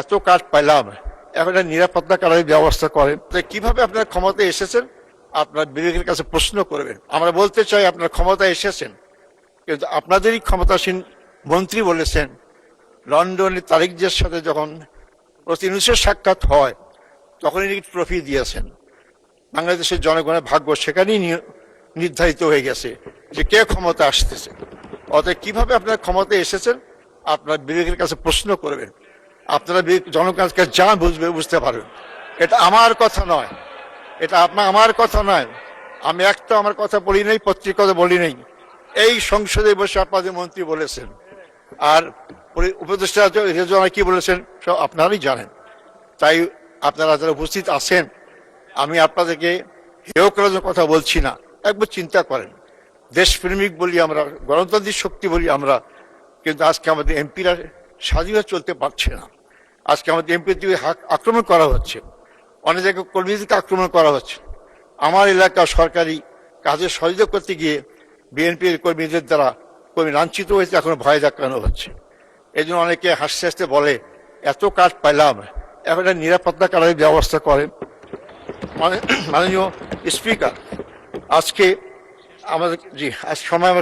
এত কাজ পাইলাম, এখন একটা নিরাপত্তা কারণে ব্যবস্থা করেন। কিভাবে আপনার ক্ষমতায় এসেছেন আপনার বিবেকের কাছে প্রশ্ন করবেন। আমরা বলতে চাই আপনার ক্ষমতায় এসেছেন, কিন্তু আপনাদেরই ক্ষমতাসীন মন্ত্রী বলেছেন লন্ডনের তারিক জিয়ার সাথে যখন প্রতিনিধির সাক্ষাৎ হয় তখনই নাকি ট্রফি দিয়েছেন। বাংলাদেশের জনগণের ভাগ্য সেখানেই নির্ধারিত হয়ে গেছে যে কে ক্ষমতা আসতেছে। অতএব কিভাবে আপনার ক্ষমতায় এসেছেন আপনার বিবেকের কাছে প্রশ্ন করবেন। আপনারা জনগণের কাছে যা বুঝতে পারবেন। এটা আমার কথা নয়, এটা আমার কথা নয়। আমি একটা আমার কথা বলি নাই, পত্রিকাতে বলি নাই, এই সংসদে বসে আপনাদের মন্ত্রী বলেছেন। আর উপদেষ্টা রেজওয়ানা কি বলেছেন সব আপনারাই জানেন। তাই আপনারা যারা উপস্থিত আছেন, আমি আপনাদেরকে হেয় করার জন্য কথা বলছি না। একবার চিন্তা করেন, দেশপ্রেমিক বলি আমরা, গণতান্ত্রিক শক্তি বলি আমরা, কিন্তু আজকে আমাদের এমপিরা স্বাধীনভাবে চলতে পারছে না। আজকে আমাদের এমপি দিকে আক্রমণ করা হচ্ছে, অনেক জায়গায় কর্মীদেরকে আক্রমণ করা হচ্ছে। আমার এলাকা সরকারি কাজে সহযোগিতা করতে গিয়ে বিএনপির কর্মীদের দ্বারা কর্মী লাঞ্ছিত হয়েছে, এখন ভয় দেখানো হচ্ছে। এই জন্য অনেকে হাসতে হাসতে বলে এত কাজ পাইলাম, এখন একটা নিরাপত্তা কারণে ব্যবস্থা করেন। মাননীয় স্পিকার, আজকে আমাদের আজ সময়